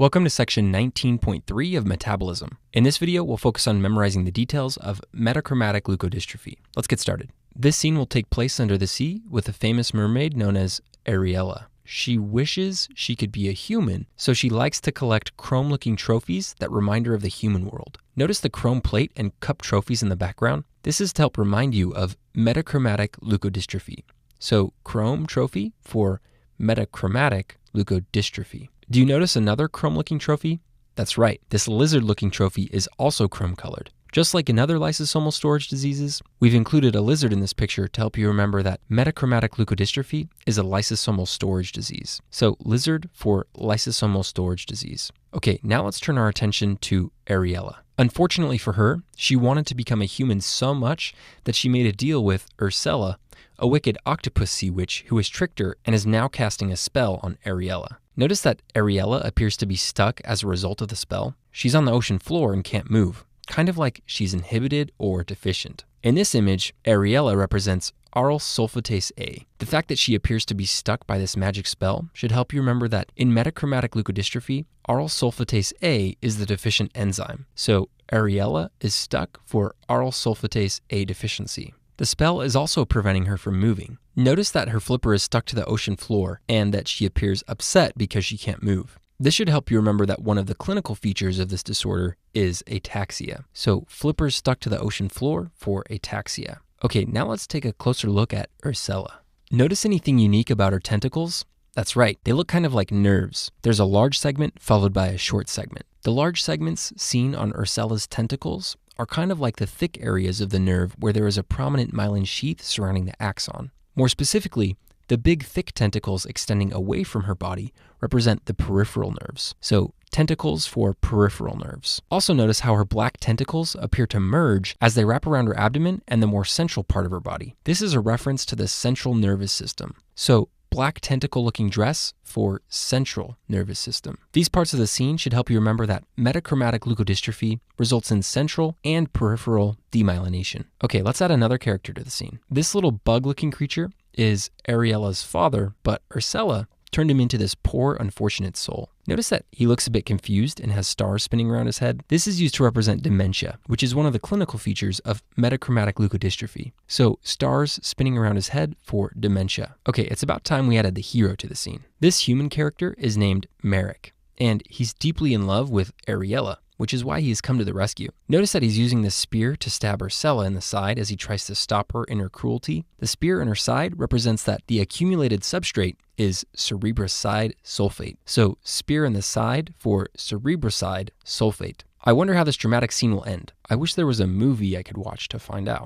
Welcome to section 19.3 of metabolism. In this video, we'll focus on memorizing the details of metachromatic leukodystrophy. Let's get started. This scene will take place under the sea with a famous mermaid known as Ariella. She wishes she could be a human, so she likes to collect chrome-looking trophies that remind her of the human world. Notice the chrome plate and cup trophies in the background? This is to help remind you of metachromatic leukodystrophy. So chrome trophy for metachromatic leukodystrophy. Do you notice another chrome-looking trophy? That's right, this lizard-looking trophy is also chrome-colored. Just like in other lysosomal storage diseases, we've included a lizard in this picture to help you remember that metachromatic leukodystrophy is a lysosomal storage disease. So lizard for lysosomal storage disease. Okay, now let's turn our attention to Ariella. Unfortunately for her, she wanted to become a human so much that she made a deal with Ursela, a wicked octopus sea witch who has tricked her and is now casting a spell on Ariella. Notice that Ariella appears to be stuck as a result of the spell. She's on the ocean floor and can't move, kind of like she's inhibited or deficient. In this image, Ariella represents aryl sulfatase A. The fact that she appears to be stuck by this magic spell should help you remember that in metachromatic leukodystrophy, aryl sulfatase A is the deficient enzyme. So Ariella is stuck for aryl sulfatase A deficiency. The spell is also preventing her from moving. Notice that her flipper is stuck to the ocean floor and that she appears upset because she can't move. This should help you remember that one of the clinical features of this disorder is ataxia. So flippers stuck to the ocean floor for ataxia. Okay, now let's take a closer look at Ursela. Notice anything unique about her tentacles? That's right, they look kind of like nerves. There's a large segment followed by a short segment. The large segments seen on Ursela's tentacles are kind of like the thick areas of the nerve where there is a prominent myelin sheath surrounding the axon. More specifically, the big thick tentacles extending away from her body represent the peripheral nerves. So tentacles for peripheral nerves. Also notice how her black tentacles appear to merge as they wrap around her abdomen and the more central part of her body. This is a reference to the central nervous system. So black tentacle-looking dress for central nervous system. These parts of the scene should help you remember that metachromatic leukodystrophy results in central and peripheral demyelination. Okay, let's add another character to the scene. This little bug-looking creature is Ariella's father, but Ursela turned him into this poor, unfortunate soul. Notice that he looks a bit confused and has stars spinning around his head. This is used to represent dementia, which is one of the clinical features of metachromatic leukodystrophy. So stars spinning around his head for dementia. Okay, it's about time we added the hero to the scene. This human character is named Merrick, and he's deeply in love with Ariella, which is why he has come to the rescue. Notice that he's using this spear to stab Ursela in the side as he tries to stop her in her cruelty. The spear in her side represents that the accumulated substrate is cerebroside sulfate. So spear in the side for cerebroside sulfate. I wonder how this dramatic scene will end. I wish there was a movie I could watch to find out.